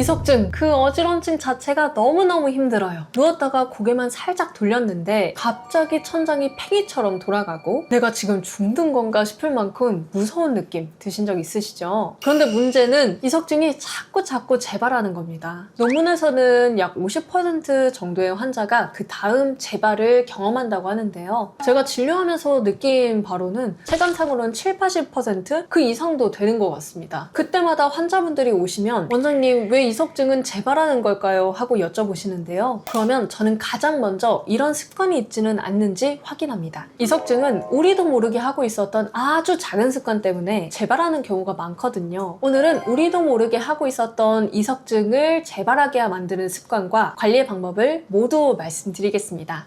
이석증, 그 어지럼증 자체가 너무너무 힘들어요. 누웠다가 고개만 살짝 돌렸는데 갑자기 천장이 팽이처럼 돌아가고 내가 지금 죽는 건가 싶을 만큼 무서운 느낌 드신 적 있으시죠? 그런데 문제는 이석증이 자꾸 재발하는 겁니다. 논문에서는 약 50% 정도의 환자가 그 다음 재발을 경험한다고 하는데요. 제가 진료하면서 느낀 바로는 체감상으로는 70~80% 그 이상도 되는 것 같습니다. 그때마다 환자분들이 오시면 원장님 왜 이석증은 재발하는 걸까요? 하고 여쭤보시는데요. 그러면 저는 가장 먼저 이런 습관이 있지는 않는지 확인합니다. 이석증은 우리도 모르게 하고 있었던 아주 작은 습관 때문에 재발하는 경우가 많거든요. 오늘은 우리도 모르게 하고 있었던 이석증을 재발하게 만드는 습관과 관리의 방법을 모두 말씀드리겠습니다.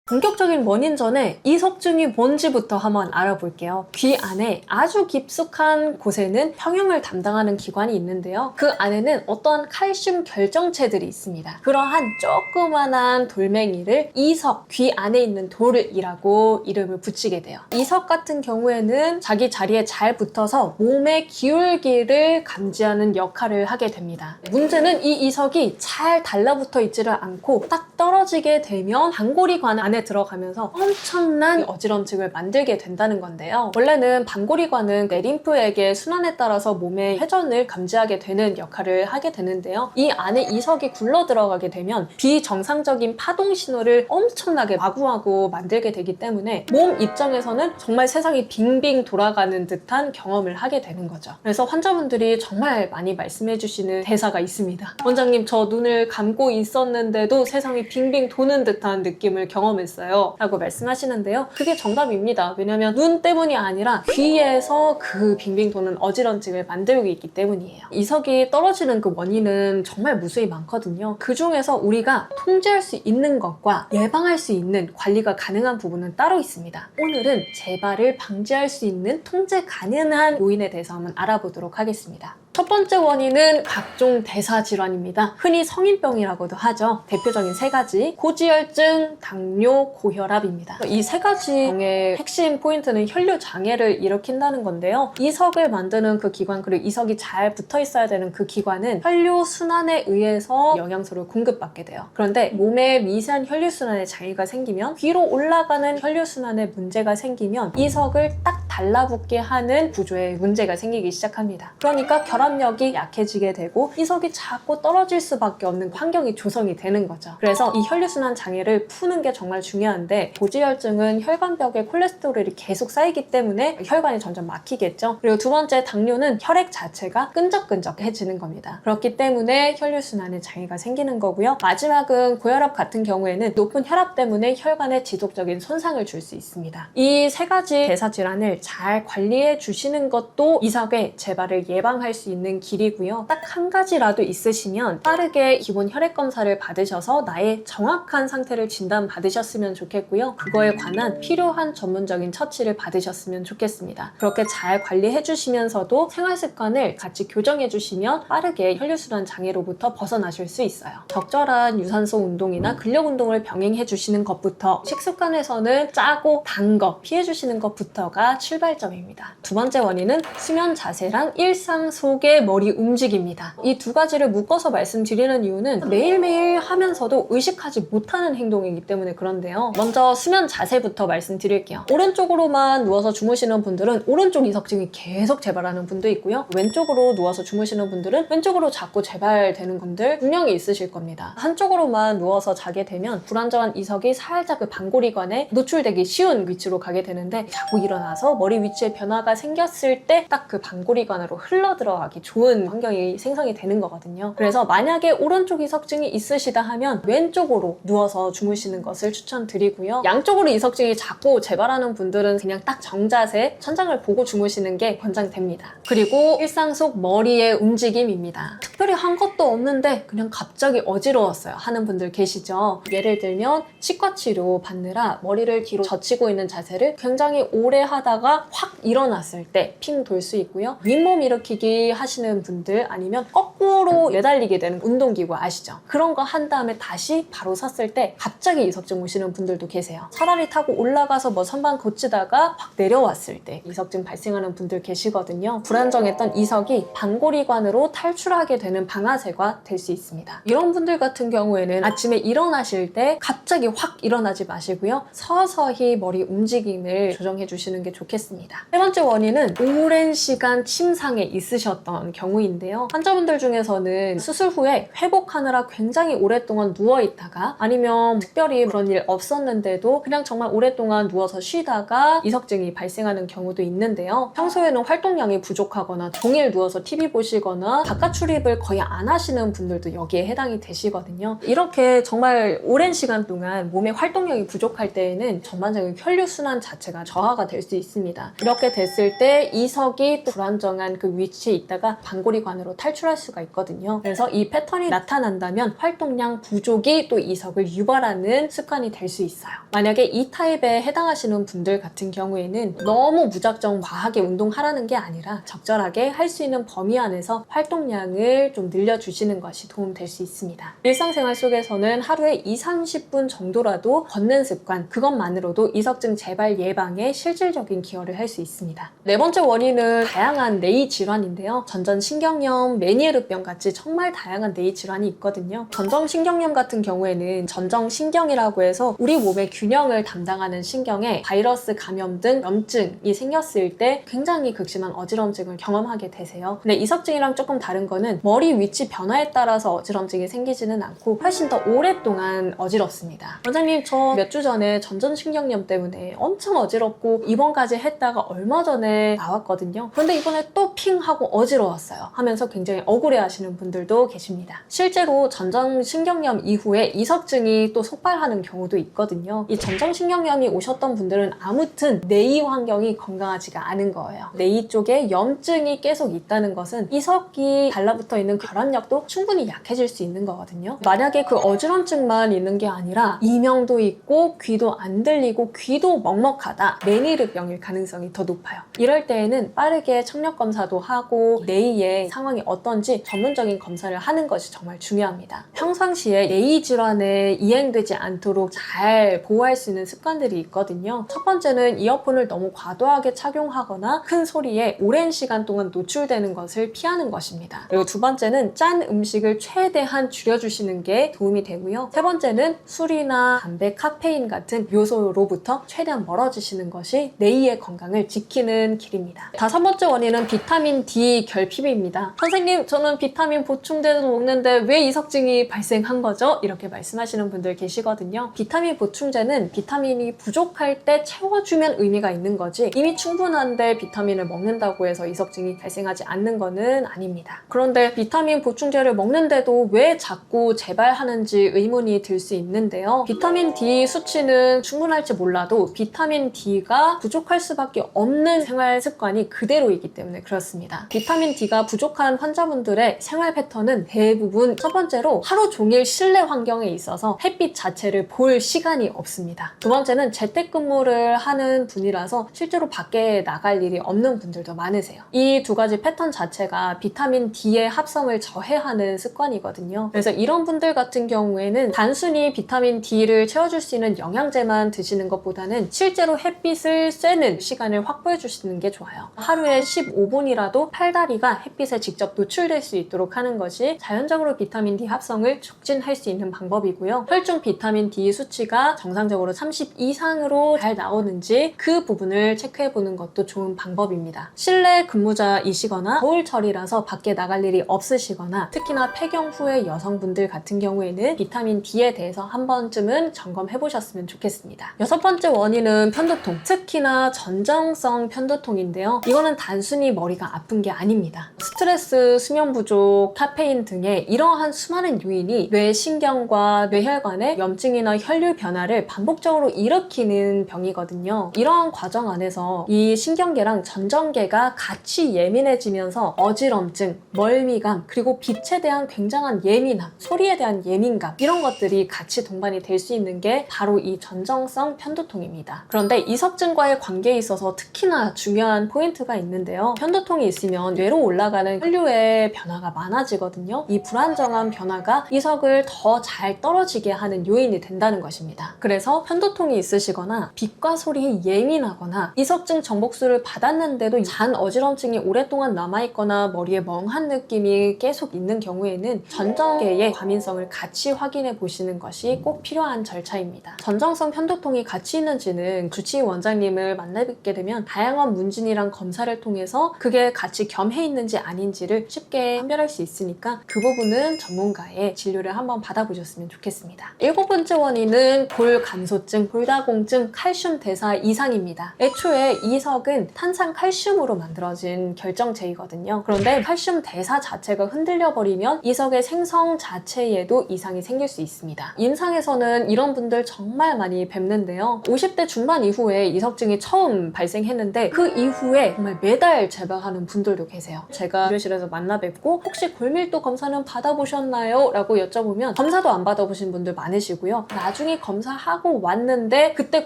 본격적인 원인 전에 이석증이 뭔지부터 한번 알아볼게요. 귀 안에 아주 깊숙한 곳에는 평형을 담당하는 기관이 있는데요. 그 안에는 어떤 칼슘 결정체들이 있습니다. 그러한 조그만한 돌멩이를 이석, 귀 안에 있는 돌이라고 이름을 붙이게 돼요. 이석 같은 경우에는 자기 자리에 잘 붙어서 몸의 기울기를 감지하는 역할을 하게 됩니다. 문제는 이 이석이 잘 달라붙어 있지를 않고 딱 떨어지게 되면 반골이관 안에 들어가면서 엄청난 어지럼증을 만들게 된다는 건데요. 원래는 반골이관은 내 림프액의 순환에 따라서 몸의 회전을 감지하게 되는 역할을 하게 되는데요. 이 안에 이석이 굴러 들어가게 되면 비정상적인 파동 신호를 엄청나게 마구마구 만들게 되기 때문에 몸 입장에서는 정말 세상이 빙빙 돌아가는 듯한 경험을 하게 되는 거죠. 그래서 환자분들이 정말 많이 말씀해 주시는 대사가 있습니다. 원장님, 저 눈을 감고 있었는데도 세상이 빙빙 도는 듯한 느낌을 경험했어요 라고 말씀하시는데요. 그게 정답입니다. 왜냐면 눈 때문이 아니라 귀에서 그 빙빙 도는 어지럼증을 만들고 있기 때문이에요. 이석이 떨어지는 그 원인은 정말 무수히 많거든요. 그 중에서 우리가 통제할 수 있는 것과 예방할 수 있는 관리가 가능한 부분은 따로 있습니다. 오늘은 재발을 방지할 수 있는 통제 가능한 요인에 대해서 한번 알아보도록 하겠습니다. 첫 번째 원인은 각종 대사질환입니다. 흔히 성인병이라고도 하죠. 대표적인 세 가지, 고지혈증, 당뇨, 고혈압입니다. 이 세 가지 병의 핵심 포인트는 혈류 장애를 일으킨다는 건데요. 이석을 만드는 그 기관, 그리고 이석이 잘 붙어 있어야 되는 그 기관은 혈류 순환에 의해서 영양소를 공급받게 돼요. 그런데 몸에 미세한 혈류 순환에 장애가 생기면, 위로 올라가는 혈류 순환에 문제가 생기면 이석을 딱 달라붙게 하는 구조에 문제가 생기기 시작합니다. 그러니까 결합력이 약해지게 되고 이석이 자꾸 떨어질 수밖에 없는 환경이 조성이 되는 거죠. 그래서 이 혈류순환 장애를 푸는 게 정말 중요한데, 고지혈증은 혈관벽에 콜레스테롤이 계속 쌓이기 때문에 혈관이 점점 막히겠죠. 그리고 두 번째, 당뇨는 혈액 자체가 끈적끈적해지는 겁니다. 그렇기 때문에 혈류순환에 장애가 생기는 거고요. 마지막은 고혈압 같은 경우에는 높은 혈압 때문에 혈관에 지속적인 손상을 줄 수 있습니다. 이 세 가지 대사질환을 잘 관리해 주시는 것도 이석의 재발을 예방할 수 있는 길이고요. 딱 한 가지라도 있으시면 빠르게 기본 혈액 검사를 받으셔서 나의 정확한 상태를 진단받으셨으면 좋겠고요. 그거에 관한 필요한 전문적인 처치를 받으셨으면 좋겠습니다. 그렇게 잘 관리해 주시면서도 생활 습관을 같이 교정해 주시면 빠르게 혈류순환 장애로부터 벗어나실 수 있어요. 적절한 유산소 운동이나 근력 운동을 병행해 주시는 것부터, 식습관에서는 짜고 단 거 피해 주시는 것부터가 출발점입니다. 두 번째 원인은 수면 자세랑 일상 속의 머리 움직임입니다. 이 두 가지를 묶어서 말씀드리는 이유는 매일매일 하면서도 의식하지 못하는 행동이기 때문에 그런데요. 먼저 수면 자세부터 말씀드릴게요. 오른쪽으로만 누워서 주무시는 분들은 오른쪽 이석증이 계속 재발하는 분도 있고요. 왼쪽으로 누워서 주무시는 분들은 왼쪽으로 자꾸 재발되는 분들 분명히 있으실 겁니다. 한쪽으로만 누워서 자게 되면 불안정한 이석이 살짝 그 반골이관에 노출되기 쉬운 위치로 가게 되는데, 자꾸 일어나서 머리 위치에 변화가 생겼을 때 딱 그 반골이관으로 흘러 들어가기 좋은 환경이 생성이 되는 거거든요. 그래서 만약에 오른쪽 이석증이 있으시다 하면 왼쪽으로 누워서 주무시는 것을 추천드리고요. 양쪽으로 이석증이 자꾸 재발하는 분들은 그냥 딱 정자세, 천장을 보고 주무시는 게 권장됩니다. 그리고 일상 속 머리의 움직임입니다. 특별히 한 것도 없는데 그냥 갑자기 어지러웠어요 하는 분들 계시죠? 예를 들면 치과 치료 받느라 머리를 뒤로 젖히고 있는 자세를 굉장히 오래 하다가 있다가 확 일어났을 때 핑 돌 수 있고요. 윗몸 일으키기 하시는 분들 아니면 거꾸로 매달리게 되는 운동기구 아시죠? 그런 거 한 다음에 다시 바로 섰을 때 갑자기 이석증 오시는 분들도 계세요. 차라리 타고 올라가서 뭐 선반 고치다가 확 내려왔을 때 이석증 발생하는 분들 계시거든요. 불안정했던 이석이 방골이관으로 탈출하게 되는 방아쇠가 될 수 있습니다. 이런 분들 같은 경우에는 아침에 일어나실 때 갑자기 확 일어나지 마시고요. 서서히 머리 움직임을 조정해 주시는 게 좋겠습니다. 세 번째 원인은 오랜 시간 침상에 있으셨던 경우인데요. 환자분들 중에서는 수술 후에 회복하느라 굉장히 오랫동안 누워있다가 아니면 특별히 그런 일 없었는데도 그냥 정말 오랫동안 누워서 쉬다가 이석증이 발생하는 경우도 있는데요. 평소에는 활동량이 부족하거나 종일 누워서 TV 보시거나 바깥 출입을 거의 안 하시는 분들도 여기에 해당이 되시거든요. 이렇게 정말 오랜 시간 동안 몸의 활동량이 부족할 때에는 전반적인 혈류순환 자체가 저하가 될 수 있습니다. 이렇게 됐을 때 이석이 불안정한 그 위치에 있다가 방골이관으로 탈출할 수가 있거든요. 그래서 이 패턴이 나타난다면 활동량 부족이 또 이석을 유발하는 습관이 될 수 있어요. 만약에 이 타입에 해당하시는 분들 같은 경우에는 너무 무작정 과하게 운동하라는 게 아니라 적절하게 할 수 있는 범위 안에서 활동량을 좀 늘려주시는 것이 도움될 수 있습니다. 일상생활 속에서는 하루에 20-30분 정도라도 걷는 습관, 그것만으로도 이석증 재발 예방에 실질적인 기여를 할 수 있습니다. 네 번째 원인은 다양한 뇌 질환인데요. 전전신경염, 메니에르병 같이 정말 다양한 뇌 질환이 있거든요. 전정신경염 같은 경우에는 전정신경이라고 해서 우리 몸의 균형을 담당하는 신경에 바이러스 감염 등 염증이 생겼을 때 굉장히 극심한 어지럼증을 경험하게 되세요. 근데 이석증이랑 조금 다른 거는 머리 위치 변화에 따라서 어지럼증이 생기지는 않고 훨씬 더 오랫동안 어지럽습니다. 원장님, 저 몇 주 전에 전전신경염 때문에 엄청 어지럽고 입원까지 했다가 얼마 전에 나왔거든요. 그런데 이번에 또 핑 하고 어지러웠어요 하면서 굉장히 억울해 하시는 분들도 계십니다. 실제로 전정신경염 이후에 이석증이 또 속발하는 경우도 있거든요. 이 전정신경염이 오셨던 분들은 아무튼 뇌 환경이 건강하지가 않은 거예요. 뇌 쪽에 염증이 계속 있다는 것은 이석이 달라붙어 있는 결합력도 충분히 약해질 수 있는 거거든요. 만약에 그 어지럼증만 있는 게 아니라 이명도 있고 귀도 안 들리고 귀도 먹먹하다, 메니르병일 가능성이 더 높아요. 이럴 때에는 빠르게 청력 검사도 하고 뇌의 상황이 어떤지 전문적인 검사를 하는 것이 정말 중요합니다. 평상시에 뇌 질환에 이행되지 않도록 잘 보호할 수 있는 습관들이 있거든요. 첫 번째는 이어폰을 너무 과도하게 착용하거나 큰 소리에 오랜 시간 동안 노출되는 것을 피하는 것입니다. 그리고 두 번째는 짠 음식을 최대한 줄여주시는 게 도움이 되고요. 세 번째는 술이나 담배, 카페인 같은 요소로부터 최대한 멀어지시는 것이 뇌의 건강을 지키는 길입니다. 다섯 번째 원인은 비타민 D 결핍입니다. 선생님, 저는 비타민 보충제도 먹는데 왜 이석증이 발생한 거죠? 이렇게 말씀하시는 분들 계시거든요. 비타민 보충제는 비타민이 부족할 때 채워주면 의미가 있는 거지 이미 충분한데 비타민을 먹는다고 해서 이석증이 발생하지 않는 거는 아닙니다. 그런데 비타민 보충제를 먹는데도 왜 자꾸 재발하는지 의문이 들 수 있는데요. 비타민 D 수치는 충분할지 몰라도 비타민 D가 부족할 수밖에 없는 생활 습관이 그대로이기 때문에 그렇습니다. 비타민 D가 부족한 환자분들의 생활 패턴은 대부분 첫 번째로 하루 종일 실내 환경에 있어서 햇빛 자체를 볼 시간이 없습니다. 두 번째는 재택근무를 하는 분이라서 실제로 밖에 나갈 일이 없는 분들도 많으세요. 이 두 가지 패턴 자체가 비타민 D의 합성을 저해하는 습관이거든요. 그래서 이런 분들 같은 경우에는 단순히 비타민 D를 채워줄 수 있는 영양제만 드시는 것보다는 실제로 햇빛을 쐬는 시간을 확보해 주시는 게 좋아요. 하루에 15분이라도 팔다리가 햇빛에 직접 노출될 수 있도록 하는 것이 자연적으로 비타민 D 합성을 촉진할 수 있는 방법이고요. 혈중 비타민 D 수치가 정상적으로 30 이상으로 잘 나오는지 그 부분을 체크해 보는 것도 좋은 방법입니다. 실내 근무자이시거나 겨울철이라서 밖에 나갈 일이 없으시거나 특히나 폐경 후의 여성분들 같은 경우에는 비타민 D에 대해서 한 번쯤은 점검해 보셨으면 좋겠습니다. 여섯 번째 원인은 편두통, 특히나 전정성 편두통인데요. 이거는 단순히 머리가 아픈 게 아닙니다. 스트레스, 수면 부족, 카페인 등의 이러한 수많은 요인이 뇌신경과 뇌혈관의 염증이나 혈류 변화를 반복적으로 일으키는 병이거든요. 이러한 과정 안에서 이 신경계랑 전정계가 같이 예민해지면서 어지럼증, 멀미감, 그리고 빛에 대한 굉장한 예민함, 소리에 대한 예민감 이런 것들이 같이 동반이 될 수 있는 게 바로 이 전정성 편두통입니다. 그런데 이석증과의 관계에 있어서 특히나 중요한 포인트가 있는데요. 편두통이 있으면 뇌로 올라가는 혈류의 변화가 많아지거든요. 이 불안정한 변화가 이석을 더 잘 떨어지게 하는 요인이 된다는 것입니다. 그래서 편두통이 있으시거나 빛과 소리에 예민하거나 이석증 정복수를 받았는데도 잔 어지럼증이 오랫동안 남아있거나 머리에 멍한 느낌이 계속 있는 경우에는 전정계의 과민성을 같이 확인해 보시는 것이 꼭 필요한 절차입니다. 전정성 편두통이 같이 있는지는 주치의 원장님을 만나 뵙게 되면 다양한 문진이랑 검사를 통해서 그게 같이 겸해 있는지 아닌지를 쉽게 판별할 수 있으니까 그 부분은 전문가의 진료를 한번 받아보셨으면 좋겠습니다. 7번째 원인은 골감소증, 골다공증, 칼슘 대사 이상입니다. 애초에 이석은 탄산 칼슘으로 만들어진 결정체이거든요. 그런데 칼슘 대사 자체가 흔들려 버리면 이석의 생성 자체에도 이상이 생길 수 있습니다. 임상에서는 이런 분들 정말 많이 뵙는데요. 50대 중반 이후에 이석증이 처음 발생했는데 그 이후에 정말 매달 재발하는 분들도 계세요. 제가 의료실에서 만나 뵙고 혹시 골밀도 검사는 받아보셨나요? 라고 여쭤보면 검사도 안 받아보신 분들 많으시고요. 나중에 검사하고 왔는데 그때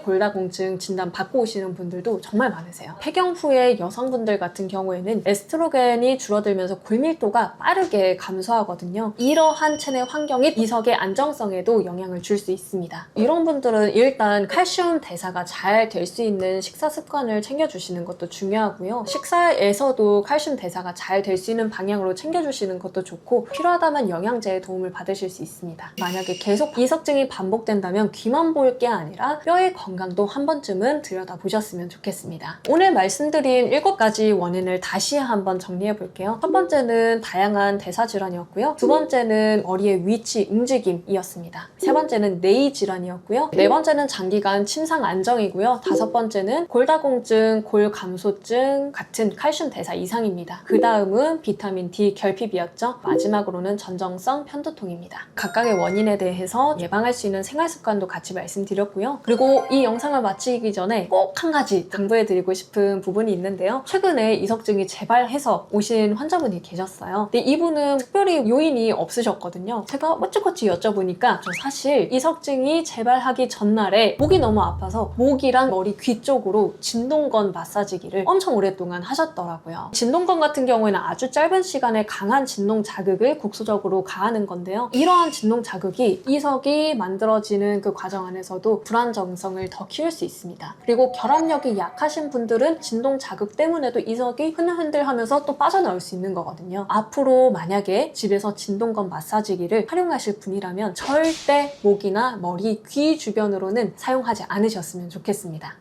골다공증 진단 받고 오시는 분들도 정말 많으세요. 폐경 후에 여성분들 같은 경우에는 에스트로겐이 줄어들면서 골밀도가 빠르게 감소하거든요. 이러한 체내 환경이 이석의 안정성에도 영향을 줄 수 있습니다. 이런 분들은 일단 칼슘 대사가 잘 될 수 있는 식사 습관을 챙겨주시는 것도 중요하고요. 식사에서도 칼슘 대사가 잘 될 수 있는 방향으로 챙겨주시는 것도 좋고 필요하다면 영양제의 도움을 받으실 수 있습니다. 만약에 계속 이석증이 반복된다면 귀만 볼 게 아니라 뼈의 건강도 한 번쯤은 들여다보셨으면 좋겠습니다. 오늘 말씀드린 7가지 원인을 다시 한번 정리해 볼게요. 첫 번째는 다양한 대사 질환이었고요. 두 번째는 머리의 위치, 움직임이었습니다. 세 번째는 뇌의 질환이었고요. 네 번째는 장기간 침상 안정이고요. 다섯 번째는 골다공증, 골감소증 같은 칼슘 대사 이상입니다. 그 다음은 비타민 D 결핍이었죠. 마지막으로는 전정성 편두통입니다. 각각의 원인에 대해서 예방할 수 있는 생활 습관도 같이 말씀드렸고요. 그리고 이 영상을 마치기 전에 꼭 한 가지 당부해드리고 싶은 부분이 있는데요. 최근에 이석증이 재발해서 오신 환자분이 계셨어요. 근데 이분은 특별히 요인이 없으셨거든요. 제가 어찌어찌 여쭤보니까 저 사실 이석증이 재발하기 전날에 목이 너무 아파서 목이랑 머리 귀 쪽으로 진동건 마사지기를 엄청 오랫동안 하셨더라고요. 진동건 같은 경우에는 아주 짧은 시간에 강한 진동 자극을 국소적으로 가하는 건데요. 이러한 진동 자극이 이석이 만들어지는 그 과정 안에서도 불안정성을 더 키울 수 있습니다. 그리고 결합력이 약하신 분들은 진동 자극 때문에도 이석이 흔들흔들 하면서 또 빠져나올 수 있는 거거든요. 앞으로 만약에 집에서 진동건 마사지기를 활용하실 분이라면 절대 목이나 머리, 귀 주변으로는 사용하지 않으셨으면 좋겠습니다.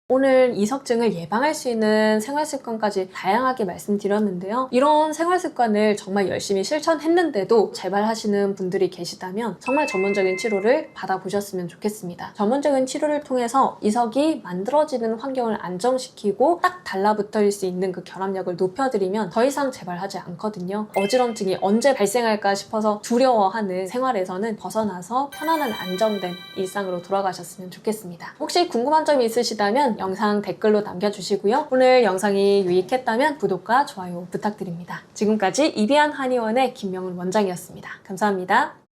오늘 이석증을 예방할 수 있는 생활습관까지 다양하게 말씀드렸는데요. 이런 생활습관을 정말 열심히 실천했는데도 재발하시는 분들이 계시다면 정말 전문적인 치료를 받아보셨으면 좋겠습니다. 전문적인 치료를 통해서 이석이 만들어지는 환경을 안정시키고 딱 달라붙을 수 있는 그 결합력을 높여드리면 더 이상 재발하지 않거든요. 어지럼증이 언제 발생할까 싶어서 두려워하는 생활에서는 벗어나서 편안한 안정된 일상으로 돌아가셨으면 좋겠습니다. 혹시 궁금한 점이 있으시다면 영상 댓글로 남겨주시고요. 오늘 영상이 유익했다면 구독과 좋아요 부탁드립니다. 지금까지 이비한 한의원의 김명은 원장이었습니다. 감사합니다.